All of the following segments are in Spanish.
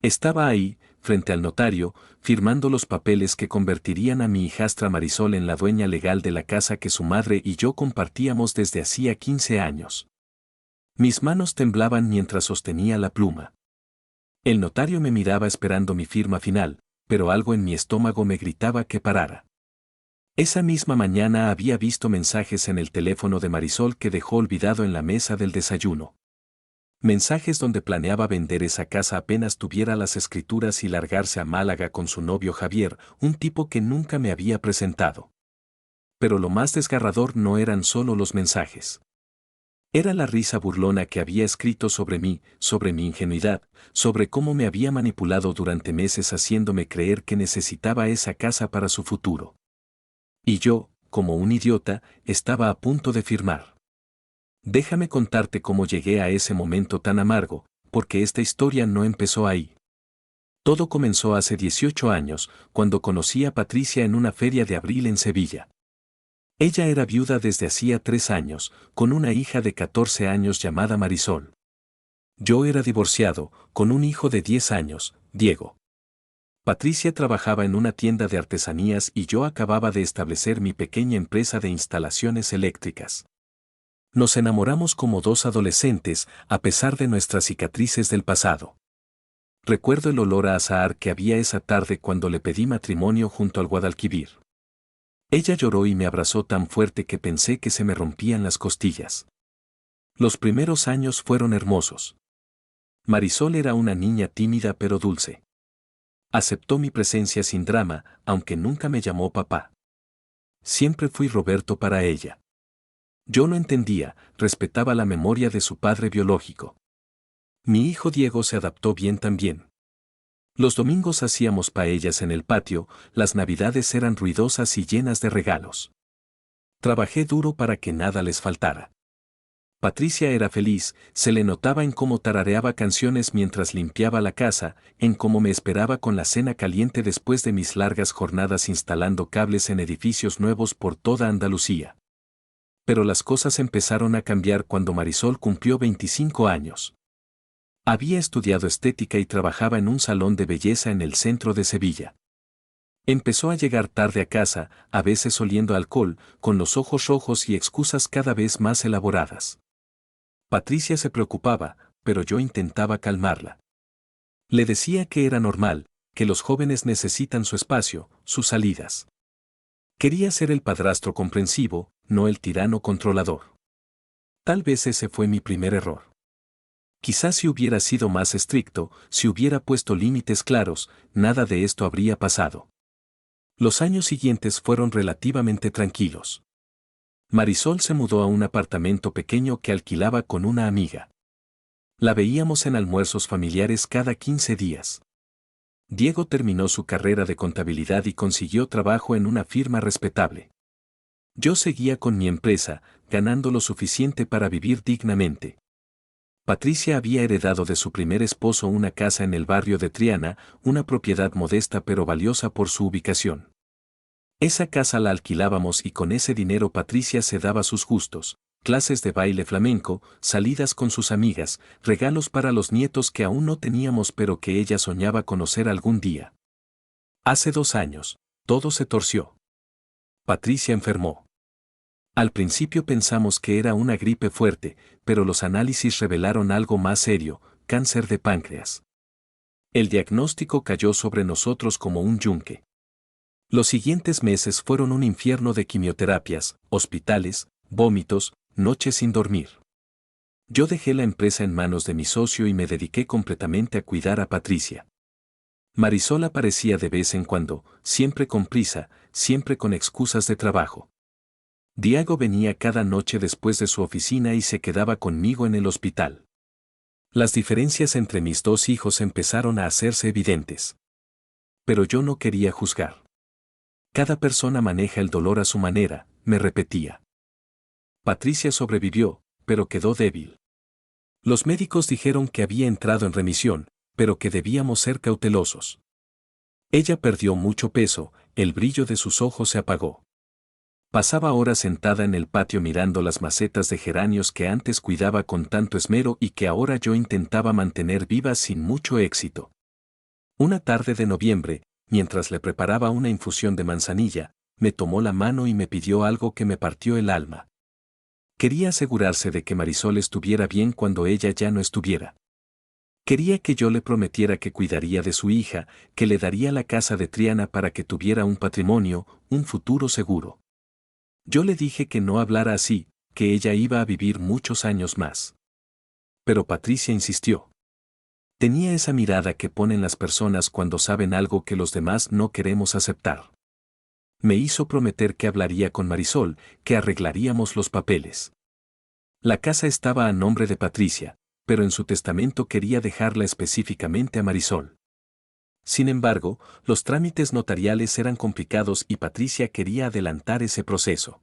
Estaba ahí, frente al notario, firmando los papeles que convertirían a mi hijastra Marisol en la dueña legal de la casa que su madre y yo compartíamos desde hacía 15 años. Mis manos temblaban mientras sostenía la pluma. El notario me miraba esperando mi firma final, pero algo en mi estómago me gritaba que parara. Esa misma mañana había visto mensajes en el teléfono de Marisol que dejó olvidado en la mesa del desayuno. Mensajes donde planeaba vender esa casa apenas tuviera las escrituras y largarse a Málaga con su novio Javier, un tipo que nunca me había presentado. Pero lo más desgarrador no eran solo los mensajes. Era la risa burlona que había escrito sobre mí, sobre mi ingenuidad, sobre cómo me había manipulado durante meses haciéndome creer que necesitaba esa casa para su futuro. Y yo, como un idiota, estaba a punto de firmar. Déjame contarte cómo llegué a ese momento tan amargo, porque esta historia no empezó ahí. Todo comenzó hace 18 años, cuando conocí a Patricia en una feria de abril en Sevilla. Ella era viuda desde hacía 3 años, con una hija de 14 años llamada Marisol. Yo era divorciado, con un hijo de 10 años, Diego. Patricia trabajaba en una tienda de artesanías y yo acababa de establecer mi pequeña empresa de instalaciones eléctricas. Nos enamoramos como dos adolescentes, a pesar de nuestras cicatrices del pasado. Recuerdo el olor a azahar que había esa tarde cuando le pedí matrimonio junto al Guadalquivir. Ella lloró y me abrazó tan fuerte que pensé que se me rompían las costillas. Los primeros años fueron hermosos. Marisol era una niña tímida pero dulce. Aceptó mi presencia sin drama, aunque nunca me llamó papá. Siempre fui Roberto para ella. Yo no entendía, respetaba la memoria de su padre biológico. Mi hijo Diego se adaptó bien también. Los domingos hacíamos paellas en el patio, las navidades eran ruidosas y llenas de regalos. Trabajé duro para que nada les faltara. Patricia era feliz, se le notaba en cómo tarareaba canciones mientras limpiaba la casa, en cómo me esperaba con la cena caliente después de mis largas jornadas instalando cables en edificios nuevos por toda Andalucía. Pero las cosas empezaron a cambiar cuando Marisol cumplió 25 años. Había estudiado estética y trabajaba en un salón de belleza en el centro de Sevilla. Empezó a llegar tarde a casa, a veces oliendo alcohol, con los ojos rojos y excusas cada vez más elaboradas. Patricia se preocupaba, pero yo intentaba calmarla. Le decía que era normal, que los jóvenes necesitan su espacio, sus salidas. Quería ser el padrastro comprensivo, no el tirano controlador. Tal vez ese fue mi primer error. Quizás si hubiera sido más estricto, si hubiera puesto límites claros, nada de esto habría pasado. Los años siguientes fueron relativamente tranquilos. Marisol se mudó a un apartamento pequeño que alquilaba con una amiga. La veíamos en almuerzos familiares cada 15 días. Diego terminó su carrera de contabilidad y consiguió trabajo en una firma respetable. Yo seguía con mi empresa, ganando lo suficiente para vivir dignamente. Patricia había heredado de su primer esposo una casa en el barrio de Triana, una propiedad modesta pero valiosa por su ubicación. Esa casa la alquilábamos y con ese dinero Patricia se daba sus gustos, clases de baile flamenco, salidas con sus amigas, regalos para los nietos que aún no teníamos pero que ella soñaba conocer algún día. Hace 2 años, todo se torció. Patricia enfermó. Al principio pensamos que era una gripe fuerte, pero los análisis revelaron algo más serio, cáncer de páncreas. El diagnóstico cayó sobre nosotros como un yunque. Los siguientes meses fueron un infierno de quimioterapias, hospitales, vómitos, noches sin dormir. Yo dejé la empresa en manos de mi socio y me dediqué completamente a cuidar a Patricia. Marisol aparecía de vez en cuando, siempre con prisa, siempre con excusas de trabajo. Diego venía cada noche después de su oficina y se quedaba conmigo en el hospital. Las diferencias entre mis 2 hijos empezaron a hacerse evidentes. Pero yo no quería juzgar. Cada persona maneja el dolor a su manera, me repetía. Patricia sobrevivió, pero quedó débil. Los médicos dijeron que había entrado en remisión, pero que debíamos ser cautelosos. Ella perdió mucho peso, el brillo de sus ojos se apagó. Pasaba horas sentada en el patio mirando las macetas de geranios que antes cuidaba con tanto esmero y que ahora yo intentaba mantener vivas sin mucho éxito. Una tarde de noviembre, mientras le preparaba una infusión de manzanilla, me tomó la mano y me pidió algo que me partió el alma. Quería asegurarse de que Marisol estuviera bien cuando ella ya no estuviera. Quería que yo le prometiera que cuidaría de su hija, que le daría la casa de Triana para que tuviera un patrimonio, un futuro seguro. Yo le dije que no hablara así, que ella iba a vivir muchos años más. Pero Patricia insistió. Tenía esa mirada que ponen las personas cuando saben algo que los demás no queremos aceptar. Me hizo prometer que hablaría con Marisol, que arreglaríamos los papeles. La casa estaba a nombre de Patricia, pero en su testamento quería dejarla específicamente a Marisol. Sin embargo, los trámites notariales eran complicados y Patricia quería adelantar ese proceso.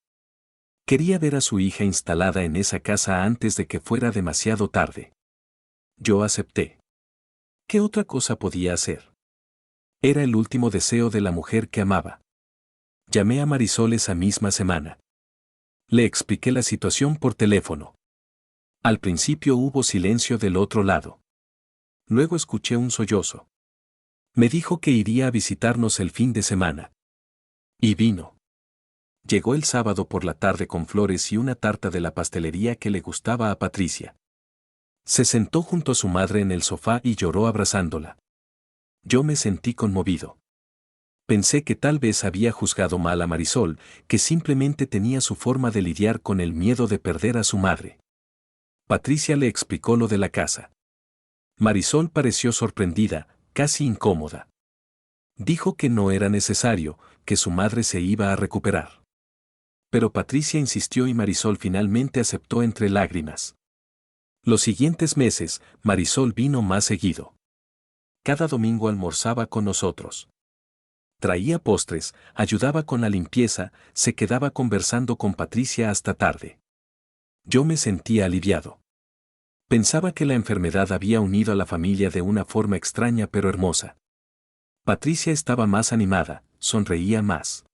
Quería ver a su hija instalada en esa casa antes de que fuera demasiado tarde. Yo acepté. ¿Qué otra cosa podía hacer? Era el último deseo de la mujer que amaba. Llamé a Marisol esa misma semana. Le expliqué la situación por teléfono. Al principio hubo silencio del otro lado. Luego escuché un sollozo. Me dijo que iría a visitarnos el fin de semana. Y vino. Llegó el sábado por la tarde con flores y una tarta de la pastelería que le gustaba a Patricia. Se sentó junto a su madre en el sofá y lloró abrazándola. Yo me sentí conmovido. Pensé que tal vez había juzgado mal a Marisol, que simplemente tenía su forma de lidiar con el miedo de perder a su madre. Patricia le explicó lo de la casa. Marisol pareció sorprendida, casi incómoda. Dijo que no era necesario, que su madre se iba a recuperar. Pero Patricia insistió y Marisol finalmente aceptó entre lágrimas. Los siguientes meses, Marisol vino más seguido. Cada domingo almorzaba con nosotros. Traía postres, ayudaba con la limpieza, se quedaba conversando con Patricia hasta tarde. Yo me sentía aliviado. Pensaba que la enfermedad había unido a la familia de una forma extraña pero hermosa. Patricia estaba más animada, sonreía más.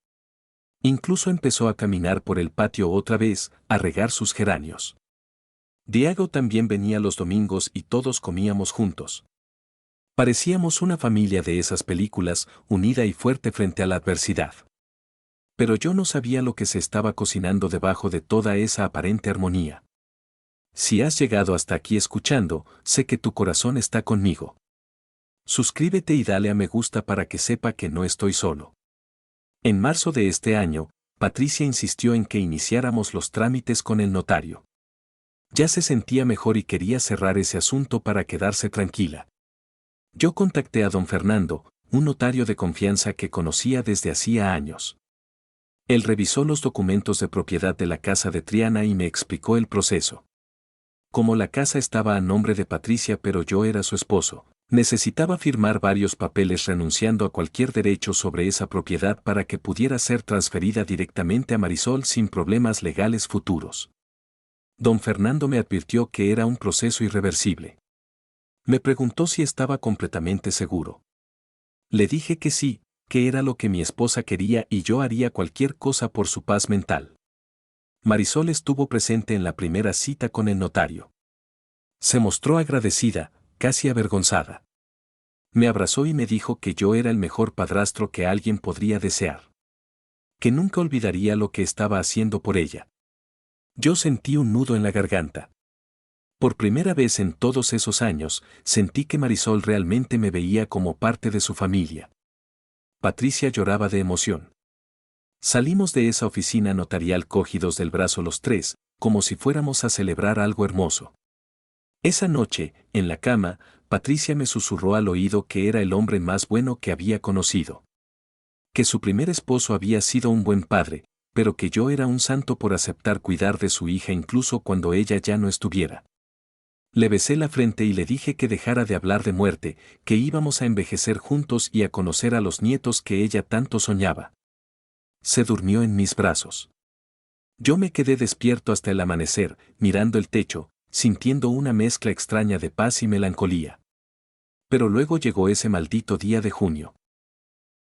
Incluso empezó a caminar por el patio otra vez, a regar sus geranios. Diego también venía los domingos y todos comíamos juntos. Parecíamos una familia de esas películas, unida y fuerte frente a la adversidad. Pero yo no sabía lo que se estaba cocinando debajo de toda esa aparente armonía. Si has llegado hasta aquí escuchando, sé que tu corazón está conmigo. Suscríbete y dale a me gusta para que sepa que no estoy solo. En marzo de este año, Patricia insistió en que iniciáramos los trámites con el notario. Ya se sentía mejor y quería cerrar ese asunto para quedarse tranquila. Yo contacté a don Fernando, un notario de confianza que conocía desde hacía años. Él revisó los documentos de propiedad de la casa de Triana y me explicó el proceso. Como la casa estaba a nombre de Patricia pero yo era su esposo, necesitaba firmar varios papeles renunciando a cualquier derecho sobre esa propiedad para que pudiera ser transferida directamente a Marisol sin problemas legales futuros. Don Fernando me advirtió que era un proceso irreversible. Me preguntó si estaba completamente seguro. Le dije que sí, que era lo que mi esposa quería y yo haría cualquier cosa por su paz mental. Marisol estuvo presente en la primera cita con el notario. Se mostró agradecida, casi avergonzada. Me abrazó y me dijo que yo era el mejor padrastro que alguien podría desear. Que nunca olvidaría lo que estaba haciendo por ella. Yo sentí un nudo en la garganta. Por primera vez en todos esos años, sentí que Marisol realmente me veía como parte de su familia. Patricia lloraba de emoción. Salimos de esa oficina notarial cogidos del brazo los tres, como si fuéramos a celebrar algo hermoso. Esa noche, en la cama, Patricia me susurró al oído que era el hombre más bueno que había conocido. Que su primer esposo había sido un buen padre, pero que yo era un santo por aceptar cuidar de su hija incluso cuando ella ya no estuviera. Le besé la frente y le dije que dejara de hablar de muerte, que íbamos a envejecer juntos y a conocer a los nietos que ella tanto soñaba. Se durmió en mis brazos. Yo me quedé despierto hasta el amanecer, mirando el techo, sintiendo una mezcla extraña de paz y melancolía. Pero luego llegó ese maldito día de junio.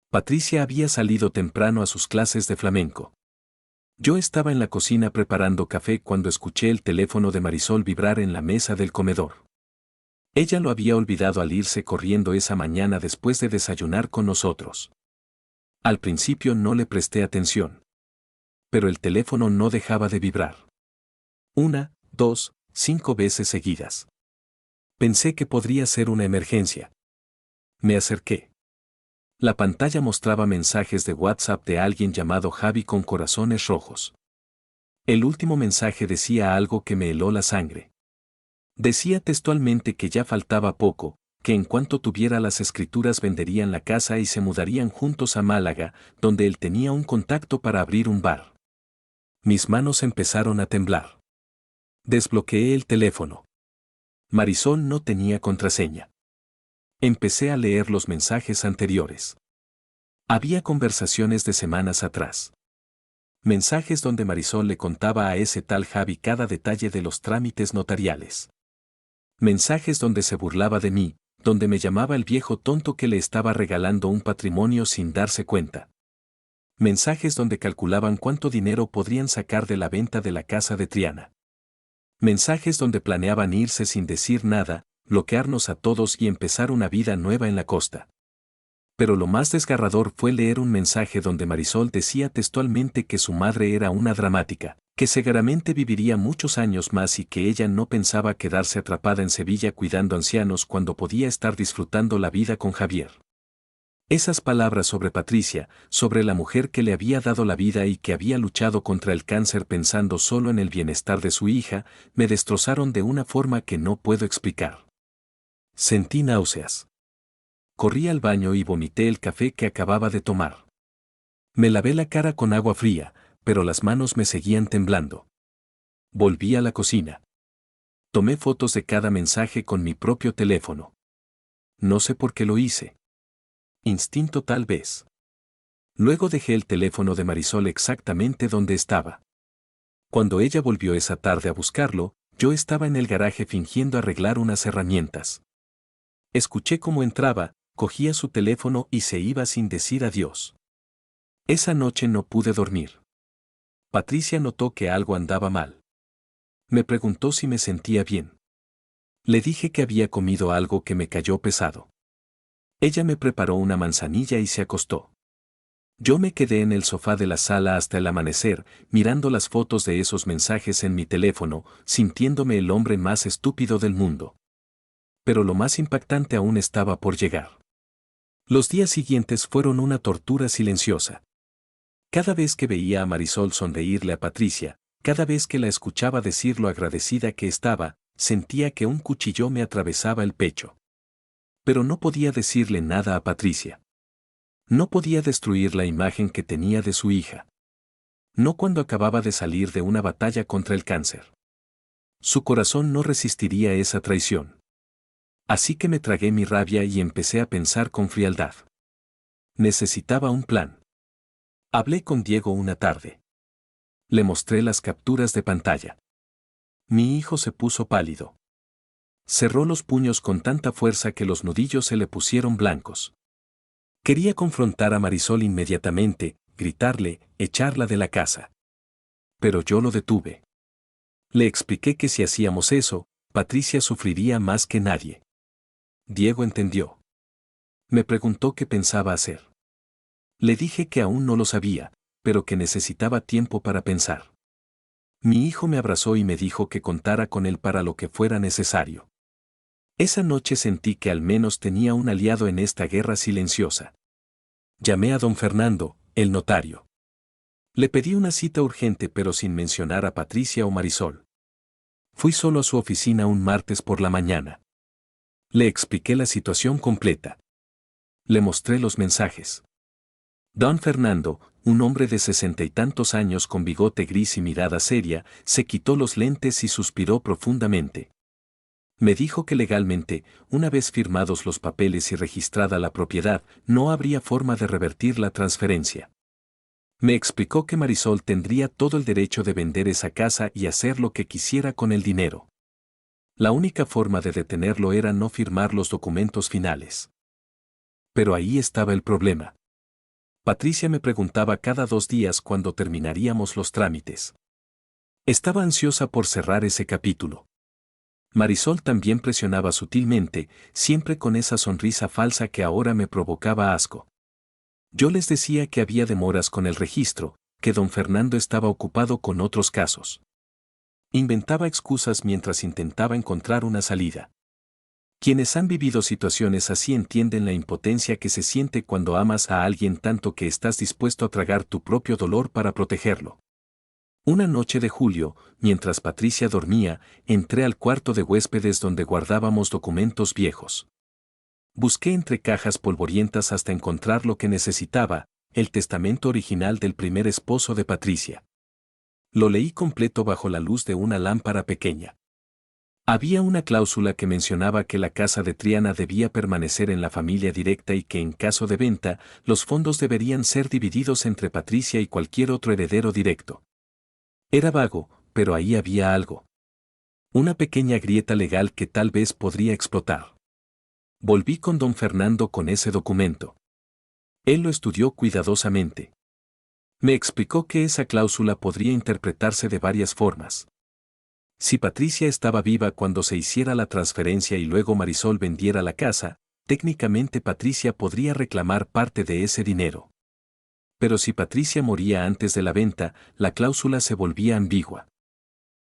Patricia había salido temprano a sus clases de flamenco. Yo estaba en la cocina preparando café cuando escuché el teléfono de Marisol vibrar en la mesa del comedor. Ella lo había olvidado al irse corriendo esa mañana después de desayunar con nosotros. Al principio no le presté atención. Pero el teléfono no dejaba de vibrar. 1, 2, 5 veces seguidas. Pensé que podría ser una emergencia. Me acerqué. La pantalla mostraba mensajes de WhatsApp de alguien llamado Javi con corazones rojos. El último mensaje decía algo que me heló la sangre. Decía textualmente que ya faltaba poco, que en cuanto tuviera las escrituras venderían la casa y se mudarían juntos a Málaga, donde él tenía un contacto para abrir un bar. Mis manos empezaron a temblar. Desbloqueé el teléfono. Marisol no tenía contraseña. Empecé a leer los mensajes anteriores. Había conversaciones de semanas atrás. Mensajes donde Marisol le contaba a ese tal Javi cada detalle de los trámites notariales. Mensajes donde se burlaba de mí, donde me llamaba el viejo tonto que le estaba regalando un patrimonio sin darse cuenta. Mensajes donde calculaban cuánto dinero podrían sacar de la venta de la casa de Triana. Mensajes donde planeaban irse sin decir nada, bloquearnos a todos y empezar una vida nueva en la costa. Pero lo más desgarrador fue leer un mensaje donde Marisol decía textualmente que su madre era una dramática, que seguramente viviría muchos años más y que ella no pensaba quedarse atrapada en Sevilla cuidando ancianos cuando podía estar disfrutando la vida con Javier. Esas palabras sobre Patricia, sobre la mujer que le había dado la vida y que había luchado contra el cáncer pensando solo en el bienestar de su hija, me destrozaron de una forma que no puedo explicar. Sentí náuseas. Corrí al baño y vomité el café que acababa de tomar. Me lavé la cara con agua fría, pero las manos me seguían temblando. Volví a la cocina. Tomé fotos de cada mensaje con mi propio teléfono. No sé por qué lo hice. Instinto tal vez. Luego dejé el teléfono de Marisol exactamente donde estaba. Cuando ella volvió esa tarde a buscarlo, yo estaba en el garaje fingiendo arreglar unas herramientas. Escuché cómo entraba, cogía su teléfono y se iba sin decir adiós. Esa noche no pude dormir. Patricia notó que algo andaba mal. Me preguntó si me sentía bien. Le dije que había comido algo que me cayó pesado. Ella me preparó una manzanilla y se acostó. Yo me quedé en el sofá de la sala hasta el amanecer, mirando las fotos de esos mensajes en mi teléfono, sintiéndome el hombre más estúpido del mundo. Pero lo más impactante aún estaba por llegar. Los días siguientes fueron una tortura silenciosa. Cada vez que veía a Marisol sonreírle a Patricia, cada vez que la escuchaba decir lo agradecida que estaba, sentía que un cuchillo me atravesaba el pecho. Pero no podía decirle nada a Patricia. No podía destruir la imagen que tenía de su hija. No cuando acababa de salir de una batalla contra el cáncer. Su corazón no resistiría esa traición. Así que me tragué mi rabia y empecé a pensar con frialdad. Necesitaba un plan. Hablé con Diego una tarde. Le mostré las capturas de pantalla. Mi hijo se puso pálido. Cerró los puños con tanta fuerza que los nudillos se le pusieron blancos. Quería confrontar a Marisol inmediatamente, gritarle, echarla de la casa. Pero yo lo detuve. Le expliqué que si hacíamos eso, Patricia sufriría más que nadie. Diego entendió. Me preguntó qué pensaba hacer. Le dije que aún no lo sabía, pero que necesitaba tiempo para pensar. Mi hijo me abrazó y me dijo que contara con él para lo que fuera necesario. Esa noche sentí que al menos tenía un aliado en esta guerra silenciosa. Llamé a don Fernando, el notario. Le pedí una cita urgente pero sin mencionar a Patricia o Marisol. Fui solo a su oficina un martes por la mañana. Le expliqué la situación completa. Le mostré los mensajes. Don Fernando, un hombre de 60 y tantos años con bigote gris y mirada seria, se quitó los lentes y suspiró profundamente. Me dijo que legalmente, una vez firmados los papeles y registrada la propiedad, no habría forma de revertir la transferencia. Me explicó que Marisol tendría todo el derecho de vender esa casa y hacer lo que quisiera con el dinero. La única forma de detenerlo era no firmar los documentos finales. Pero ahí estaba el problema. Patricia me preguntaba cada 2 días cuándo terminaríamos los trámites. Estaba ansiosa por cerrar ese capítulo. Marisol también presionaba sutilmente, siempre con esa sonrisa falsa que ahora me provocaba asco. Yo les decía que había demoras con el registro, que don Fernando estaba ocupado con otros casos. Inventaba excusas mientras intentaba encontrar una salida. Quienes han vivido situaciones así entienden la impotencia que se siente cuando amas a alguien tanto que estás dispuesto a tragar tu propio dolor para protegerlo. Una noche de julio, mientras Patricia dormía, entré al cuarto de huéspedes donde guardábamos documentos viejos. Busqué entre cajas polvorientas hasta encontrar lo que necesitaba, el testamento original del primer esposo de Patricia. Lo leí completo bajo la luz de una lámpara pequeña. Había una cláusula que mencionaba que la casa de Triana debía permanecer en la familia directa y que en caso de venta, los fondos deberían ser divididos entre Patricia y cualquier otro heredero directo. Era vago, pero ahí había algo. Una pequeña grieta legal que tal vez podría explotar. Volví con don Fernando con ese documento. Él lo estudió cuidadosamente. Me explicó que esa cláusula podría interpretarse de varias formas. Si Patricia estaba viva cuando se hiciera la transferencia y luego Marisol vendiera la casa, técnicamente Patricia podría reclamar parte de ese dinero. Pero si Patricia moría antes de la venta, la cláusula se volvía ambigua.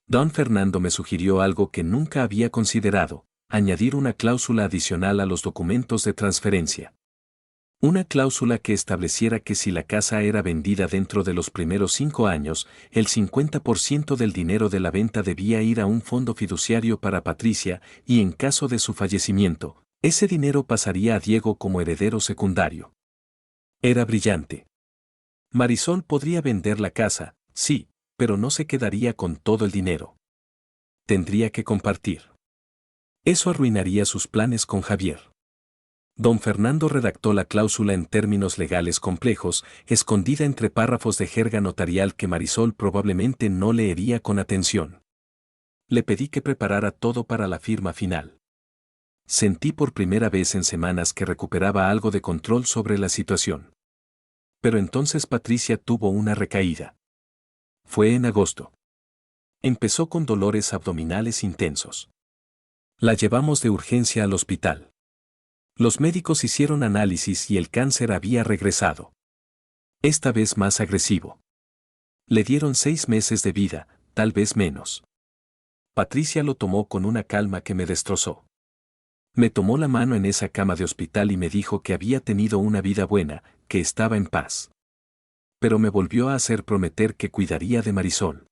Don Fernando me sugirió algo que nunca había considerado, añadir una cláusula adicional a los documentos de transferencia. Una cláusula que estableciera que si la casa era vendida dentro de los primeros 5 años, el 50% del dinero de la venta debía ir a un fondo fiduciario para Patricia y en caso de su fallecimiento, ese dinero pasaría a Diego como heredero secundario. Era brillante. Marisol podría vender la casa, sí, pero no se quedaría con todo el dinero. Tendría que compartir. Eso arruinaría sus planes con Javier. Don Fernando redactó la cláusula en términos legales complejos, escondida entre párrafos de jerga notarial que Marisol probablemente no leería con atención. Le pedí que preparara todo para la firma final. Sentí por primera vez en semanas que recuperaba algo de control sobre la situación. Pero entonces Patricia tuvo una recaída. Fue en agosto. Empezó con dolores abdominales intensos. La llevamos de urgencia al hospital. Los médicos hicieron análisis y el cáncer había regresado. Esta vez más agresivo. Le dieron 6 meses de vida, tal vez menos. Patricia lo tomó con una calma que me destrozó. Me tomó la mano en esa cama de hospital y me dijo que había tenido una vida buena, que estaba en paz. Pero me volvió a hacer prometer que cuidaría de Marisol.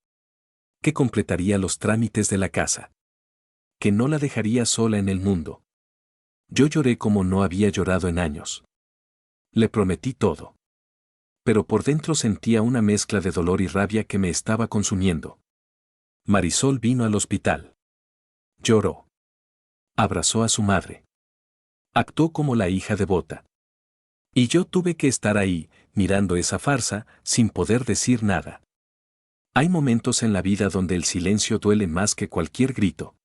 Que completaría los trámites de la casa. Que no la dejaría sola en el mundo. Yo lloré como no había llorado en años. Le prometí todo. Pero por dentro sentía una mezcla de dolor y rabia que me estaba consumiendo. Marisol vino al hospital. Lloró. Abrazó a su madre. Actuó como la hija devota. Y yo tuve que estar ahí, mirando esa farsa, sin poder decir nada. Hay momentos en la vida donde el silencio duele más que cualquier grito.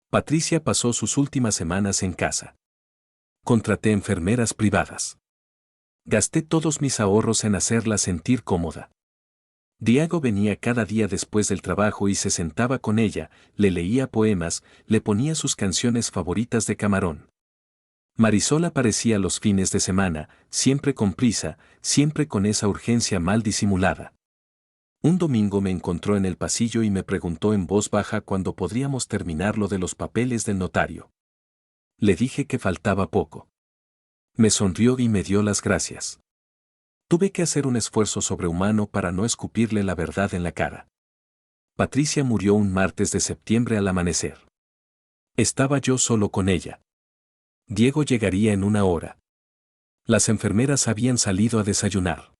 Patricia pasó sus últimas semanas en casa. Contraté enfermeras privadas. Gasté todos mis ahorros en hacerla sentir cómoda. Diego venía cada día después del trabajo y se sentaba con ella, le leía poemas, le ponía sus canciones favoritas de Camarón. Marisol aparecía los fines de semana, siempre con prisa, siempre con esa urgencia mal disimulada. Un domingo me encontró en el pasillo y me preguntó en voz baja cuándo podríamos terminar lo de los papeles del notario. Le dije que faltaba poco. Me sonrió y me dio las gracias. Tuve que hacer un esfuerzo sobrehumano para no escupirle la verdad en la cara. Patricia murió un martes de septiembre al amanecer. Estaba yo solo con ella. Diego llegaría en una hora. Las enfermeras habían salido a desayunar.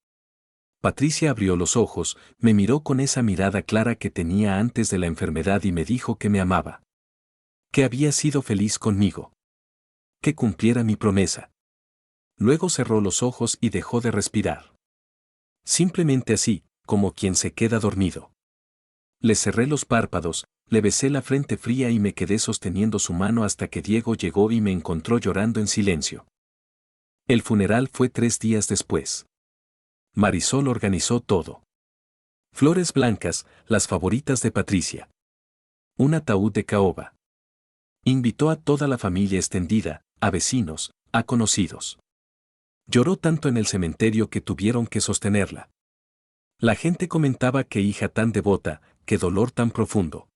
Patricia abrió los ojos, me miró con esa mirada clara que tenía antes de la enfermedad y me dijo que me amaba. Que había sido feliz conmigo. Que cumpliera mi promesa. Luego cerró los ojos y dejó de respirar. Simplemente así, como quien se queda dormido. Le cerré los párpados, le besé la frente fría y me quedé sosteniendo su mano hasta que Diego llegó y me encontró llorando en silencio. El funeral fue 3 días después. Marisol organizó todo. Flores blancas, las favoritas de Patricia. Un ataúd de caoba. Invitó a toda la familia extendida, a vecinos, a conocidos. Lloró tanto en el cementerio que tuvieron que sostenerla. La gente comentaba qué hija tan devota, qué dolor tan profundo.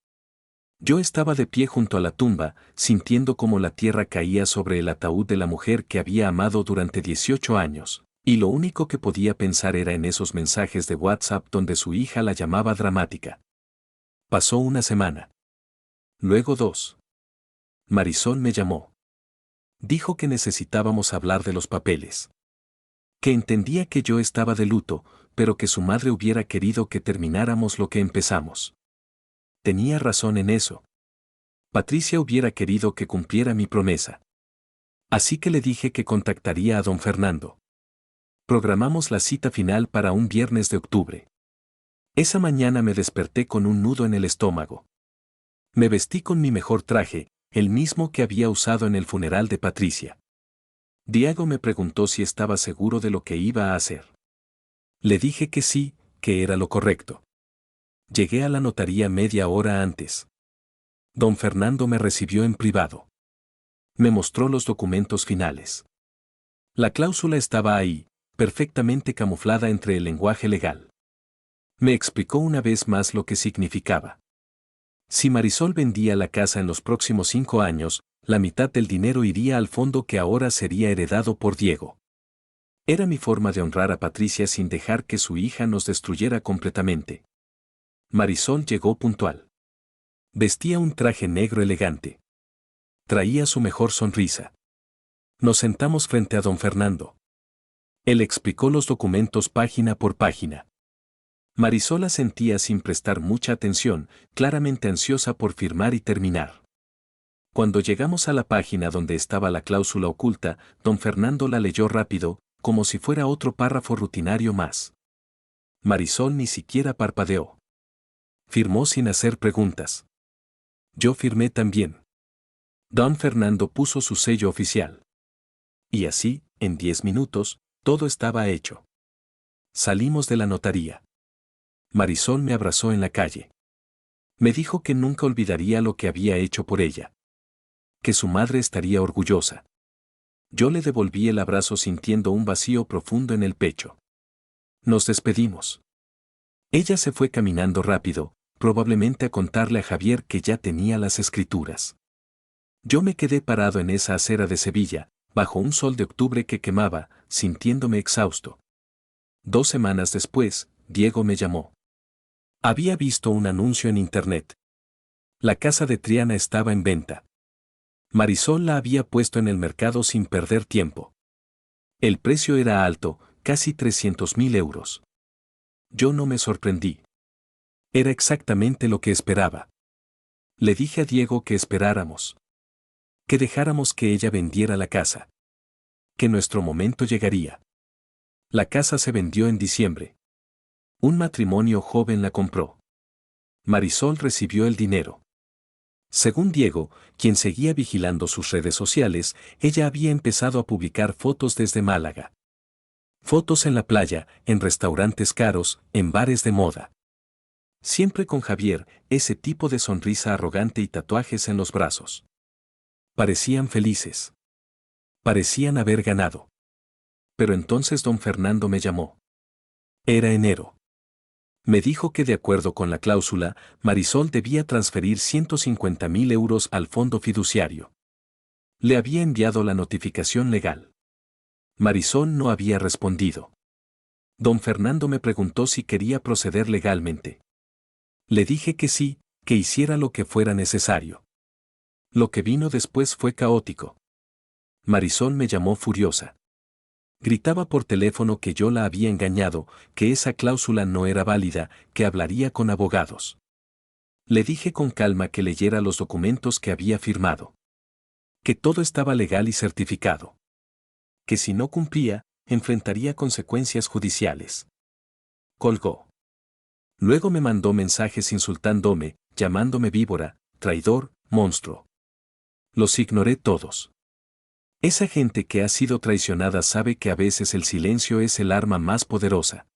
Yo estaba de pie junto a la tumba, sintiendo cómo la tierra caía sobre el ataúd de la mujer que había amado durante 18 años, y lo único que podía pensar era en esos mensajes de WhatsApp donde su hija la llamaba dramática. Pasó una semana. Luego 2. Marisol me llamó. Dijo que necesitábamos hablar de los papeles. Que entendía que yo estaba de luto, pero que su madre hubiera querido que termináramos lo que empezamos. Tenía razón en eso. Patricia hubiera querido que cumpliera mi promesa. Así que le dije que contactaría a don Fernando. Programamos la cita final para un viernes de octubre. Esa mañana me desperté con un nudo en el estómago. Me vestí con mi mejor traje, el mismo que había usado en el funeral de Patricia. Diego me preguntó si estaba seguro de lo que iba a hacer. Le dije que sí, que era lo correcto. Llegué a la notaría media hora antes. Don Fernando me recibió en privado. Me mostró los documentos finales. La cláusula estaba ahí, perfectamente camuflada entre el lenguaje legal. Me explicó una vez más lo que significaba. Si Marisol vendía la casa en los próximos 5 años, la mitad del dinero iría al fondo que ahora sería heredado por Diego. Era mi forma de honrar a Patricia sin dejar que su hija nos destruyera completamente. Marisol llegó puntual. Vestía un traje negro elegante. Traía su mejor sonrisa. Nos sentamos frente a don Fernando. Él explicó los documentos página por página. Marisol asentía sin prestar mucha atención, claramente ansiosa por firmar y terminar. Cuando llegamos a la página donde estaba la cláusula oculta, don Fernando la leyó rápido, como si fuera otro párrafo rutinario más. Marisol ni siquiera parpadeó. Firmó sin hacer preguntas. Yo firmé también. Don Fernando puso su sello oficial. Y así, en 10 minutos, todo estaba hecho. Salimos de la notaría. Marisol me abrazó en la calle. Me dijo que nunca olvidaría lo que había hecho por ella. Que su madre estaría orgullosa. Yo le devolví el abrazo sintiendo un vacío profundo en el pecho. Nos despedimos. Ella se fue caminando rápido, probablemente a contarle a Javier que ya tenía las escrituras. Yo me quedé parado en esa acera de Sevilla, bajo un sol de octubre que quemaba, sintiéndome exhausto. 2 semanas después, Diego me llamó. Había visto un anuncio en internet. La casa de Triana estaba en venta. Marisol la había puesto en el mercado sin perder tiempo. El precio era alto, casi 300.000 euros. Yo no me sorprendí. Era exactamente lo que esperaba. Le dije a Diego que esperáramos. Que dejáramos que ella vendiera la casa. Que nuestro momento llegaría. La casa se vendió en diciembre. Un matrimonio joven la compró. Marisol recibió el dinero. Según Diego, quien seguía vigilando sus redes sociales, ella había empezado a publicar fotos desde Málaga. Fotos en la playa, en restaurantes caros, en bares de moda. Siempre con Javier, ese tipo de sonrisa arrogante y tatuajes en los brazos. Parecían felices. Parecían haber ganado. Pero entonces don Fernando me llamó. Era enero. Me dijo que de acuerdo con la cláusula, Marisol debía transferir 150.000 euros al fondo fiduciario. Le había enviado la notificación legal. Marisol no había respondido. Don Fernando me preguntó si quería proceder legalmente. Le dije que sí, que hiciera lo que fuera necesario. Lo que vino después fue caótico. Marisol me llamó furiosa. Gritaba por teléfono que yo la había engañado, que esa cláusula no era válida, que hablaría con abogados. Le dije con calma que leyera los documentos que había firmado. Que todo estaba legal y certificado. Que si no cumplía, enfrentaría consecuencias judiciales. Colgó. Luego me mandó mensajes insultándome, llamándome víbora, traidor, monstruo. Los ignoré todos. Esa gente que ha sido traicionada sabe que a veces el silencio es el arma más poderosa.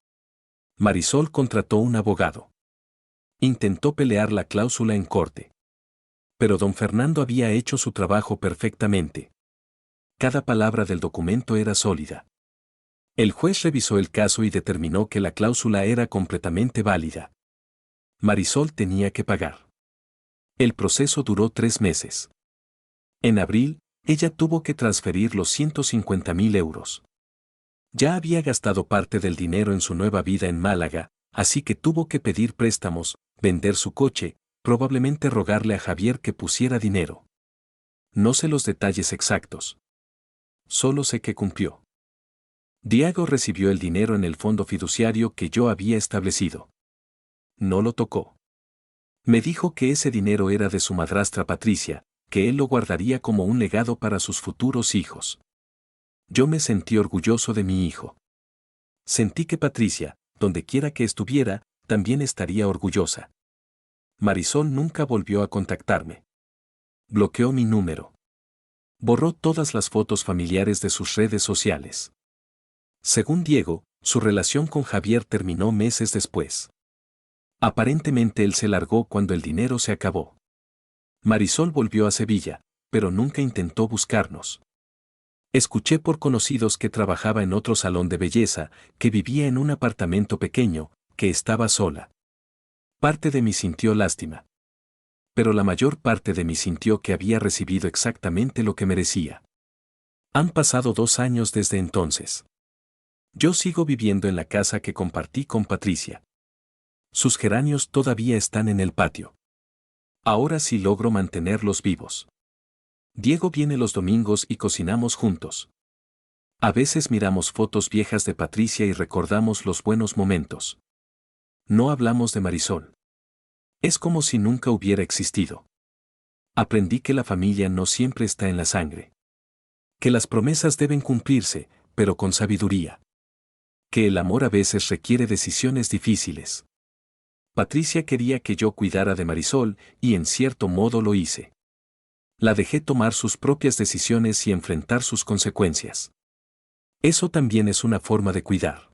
Marisol contrató un abogado. Intentó pelear la cláusula en corte. Pero don Fernando había hecho su trabajo perfectamente. Cada palabra del documento era sólida. El juez revisó el caso y determinó que la cláusula era completamente válida. Marisol tenía que pagar. El proceso duró 3 meses. En abril, ella tuvo que transferir los 150.000 euros. Ya había gastado parte del dinero en su nueva vida en Málaga, así que tuvo que pedir préstamos, vender su coche, probablemente rogarle a Javier que pusiera dinero. No sé los detalles exactos. Solo sé que cumplió. Diego recibió el dinero en el fondo fiduciario que yo había establecido. No lo tocó. Me dijo que ese dinero era de su madrastra Patricia, que él lo guardaría como un legado para sus futuros hijos. Yo me sentí orgulloso de mi hijo. Sentí que Patricia, donde quiera que estuviera, también estaría orgullosa. Marisol nunca volvió a contactarme. Bloqueó mi número. Borró todas las fotos familiares de sus redes sociales. Según Diego, su relación con Javier terminó meses después. Aparentemente él se largó cuando el dinero se acabó. Marisol volvió a Sevilla, pero nunca intentó buscarnos. Escuché por conocidos que trabajaba en otro salón de belleza, que vivía en un apartamento pequeño, que estaba sola. Parte de mí sintió lástima. Pero la mayor parte de mí sintió que había recibido exactamente lo que merecía. Han pasado 2 años desde entonces. Yo sigo viviendo en la casa que compartí con Patricia. Sus geranios todavía están en el patio. Ahora sí logro mantenerlos vivos. Diego viene los domingos y cocinamos juntos. A veces miramos fotos viejas de Patricia y recordamos los buenos momentos. No hablamos de Marisol. Es como si nunca hubiera existido. Aprendí que la familia no siempre está en la sangre. Que las promesas deben cumplirse, pero con sabiduría. Que el amor a veces requiere decisiones difíciles. Patricia quería que yo cuidara de Marisol, y en cierto modo lo hice. La dejé tomar sus propias decisiones y enfrentar sus consecuencias. Eso también es una forma de cuidar.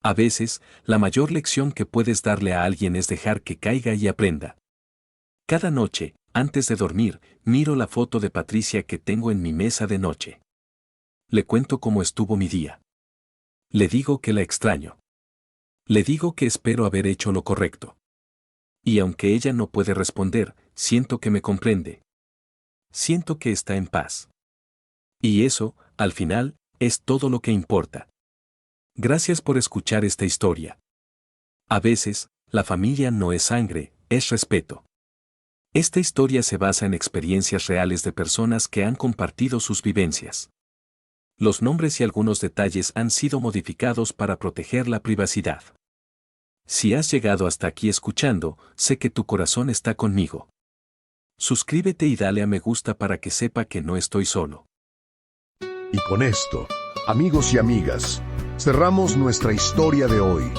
A veces, la mayor lección que puedes darle a alguien es dejar que caiga y aprenda. Cada noche, antes de dormir, miro la foto de Patricia que tengo en mi mesa de noche. Le cuento cómo estuvo mi día. Le digo que la extraño. Le digo que espero haber hecho lo correcto. Y aunque ella no puede responder, siento que me comprende. Siento que está en paz. Y eso, al final, es todo lo que importa. Gracias por escuchar esta historia. A veces, la familia no es sangre, es respeto. Esta historia se basa en experiencias reales de personas que han compartido sus vivencias. Los nombres y algunos detalles han sido modificados para proteger la privacidad. Si has llegado hasta aquí escuchando, sé que tu corazón está conmigo. Suscríbete y dale a me gusta para que sepa que no estoy solo. Y con esto, amigos y amigas, cerramos nuestra historia de hoy.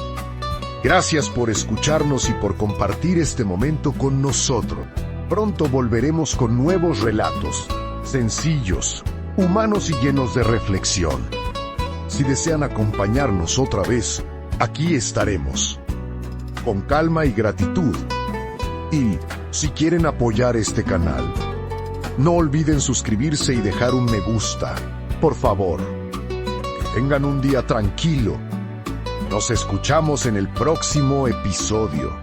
Gracias por escucharnos y por compartir este momento con nosotros. Pronto volveremos con nuevos relatos, sencillos, humanos y llenos de reflexión. Si desean acompañarnos otra vez, aquí estaremos. Con calma y gratitud. Y, si quieren apoyar este canal, no olviden suscribirse y dejar un me gusta, por favor. Que tengan un día tranquilo. Nos escuchamos en el próximo episodio.